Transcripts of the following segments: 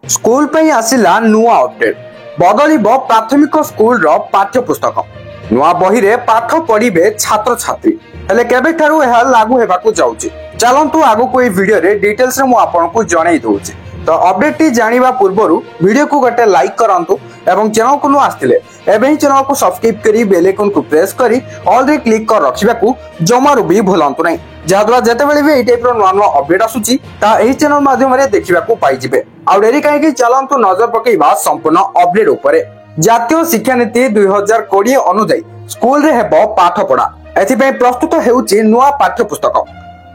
School पे आसिला नुआ update बदलिबो प्राथमिक स्कूल रो पाठ्य पुस्तक नुआ बही रे पाठ पढ़िबे छात्र छात्री हेले केबे ठारू एहा लागू हेबाकू जाउची चलंतु आगु को ई वीडियो रे डिटेल्स रे मु आपनकू जणाई दउची। तो अपडेट टी जानिबा पूर्वरु वीडियो को गटे लाइक करंतु एवं चैनल को नु आस्तिले एबे ही चैनल को सब्सक्राइब करी बेल आइकन को प्रेस करी ऑल रे क्लिक कर रखिबाकू जमारु भी भूलंतु नै जहाद्वारा जेतेबेले भी एई टाइप रो नुआ नुआ अपडेट आसुची ता एही चैनल माध्यम रे देखिबाकू पाई जिवे। आ डेरी काहे कि चलंतु नजर पकेइबा संपूर्ण अपडेट उपरे। जातीय शिक्षा नीति 2020 अनुसार स्कूल रे हेबो पाठ पढ़ा एथिपे प्रस्तुत हेउची नुआ पाठ्य पुस्तक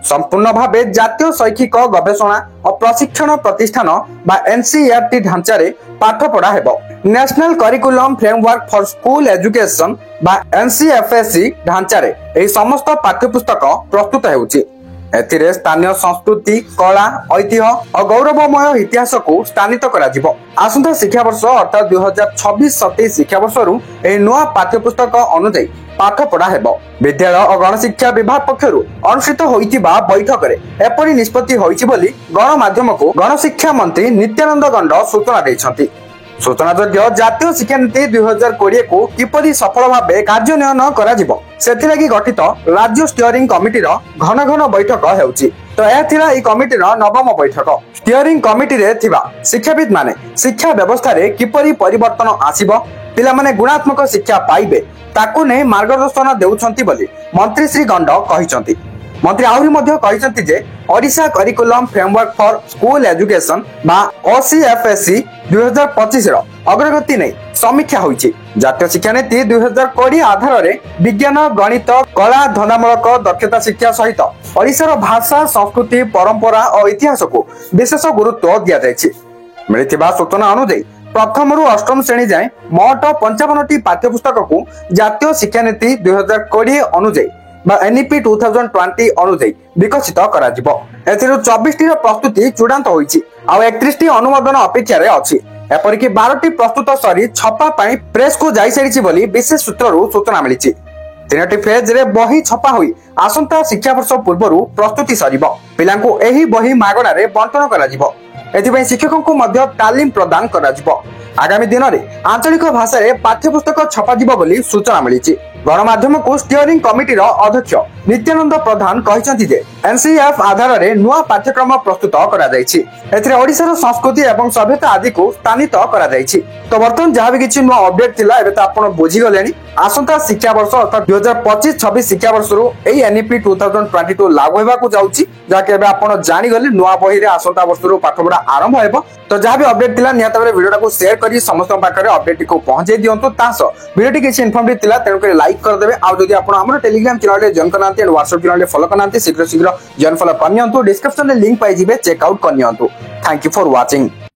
संपूर्ण भावे जातीय शैक्षिक गवेषणा और प्रशिक्षण प्रतिष्ठान बा एनसीईआरटी ढांचा रे पाठ पढ़ा हेबो। National curriculum framework for school education बा एनसीएफएससी ढांचा रे एही समस्त पाठ्य पुस्तक प्रस्तुत हेउची। एथिरे स्थानीय संस्कृति कला ऐतिह्य और गौरवमय इतिहास को स्थानित करा जिवो। आसंता शिक्षा वर्ष अर्थात 2026-27 शिक्षा वर्षरु एही नुआ पाठ्य पुस्तक अनुसार पाठ पढ़ा हेबो। विद्यालय और गणशिक्षा विभाग पक्षरु अनुष्ठित होइतिबा बैठक रे एपरि निष्पत्ति होइछि बोली गणमाध्यम को गणशिक्षा मंत्री नित्यानंद गंड सूचना दैछंती। सूचनायोग्य जातीय शिक्षा नीति 2020 को किपरि सफल भावे कार्यान्वयन करा जिवो सेथिलागि गठित राज्य स्टीयरिंग कमिटी रो घन घन बैठक हेउची। तो यह थिला ई कमिटी रो नवम बैठक। स्टीयरिंग कमिटी रे थिबा शिक्षाविद माने शिक्षा व्यवस्था रे किपरि परिवर्तन आसीबो पिला माने गुणात्मक शिक्षा पाइबे ताकू नै मार्गदर्शन देउछंती बोली मंत्री श्री गंड कहिसंती। मंत्री आहुरी मध्य कहिसंती जे Odisha curriculum framework for school education बा ओसीएफएससी 2025 रो अग्रगति नै समीक्षा होइछि। जातीय शिक्षा नीति 2020 आधार रे विज्ञान गणित कला धंदामूलक दक्षता शिक्षा सहित ओडिशार भाषा संस्कृति परंपरा और इतिहास को विशेष गुरुत्व दिया जायछि। मिलिथिबा सूचना अनुसार प्रथम रु अष्टम श्रेणी जाए मोट 55टी पाठ्यपुस्तक को जातीय शिक्षा नीति 2020 अनुसार बा एनईपी 2020 अनुसार विकसित करा जिवो। एथिरु 24टी प्रस्तुति चूड़ांत होईछि आ 31टी अनुमोदन अपेक्षा रे अछि। एपरिक 12टी प्रस्तुत सरी छपा पई प्रेस को जाई सरिछि बोली विशेष सूत्ररु सूचना मिलिछि। 3टी फेज रे बही छपा होई आसंता शिक्षा वर्ष पूर्वरु प्रस्तुति सरिबो। पिलांको एही बही मागणा रे बंटन करा जिवो। एथिपई शिक्षकों को मध्य तालीम प्रदान करा जिवो। आगामी दिन में आंचलिक भाषा रे पाठ्यपुस्तक छपा जिवो बोली सूचना मिलिछि। गणमाध्यम को स्टीयरिंग कमिटी रो अध्यक्ष नित्यानंद प्रधान कहिसंती जे एनसीएफ आधार रे नुआ पाठ्यक्रम प्रस्तुत करा जायछि। एथिरे ओडिशार संस्कृति एवं सभ्यता आदि को स्थानित करा जायछि। तो वर्तमान जहां भी किछि नुआ अपडेट थिला एबे त आपण बुझी गलेनी। आसंता शिक्षा वर्ष अर्थात 2025-26 शिक्षा वर्ष रु एई एनईपी 2022 लागू हेबा को जाउछि जाके एबे आपण जानि गले नुआ बही रे आसंता वर्ष रु पाठपढ़ा आरंभ हेबो। तो जहां भी अपडेट थिला नियत भाबे वीडियो को शेयर करी समस्त पाखरे अपडेट को पहुंचे दियंतु तास वीडियो टी किछि इन्फॉर्मेटिव थिला तेनु करे लाइक कर देबे। आ जदि आपण हमर टेलीग्राम चैनल रे जॉइन करनांते एंड व्हाट्सएप चैनल रे फॉलो करनांते शीघ्र शीघ्र जॉइन फॉलो करनियंतु। डिस्क्रिप्शन रे लिंक पाई जिवे चेक आउट करनियंतु। Thank you for watching.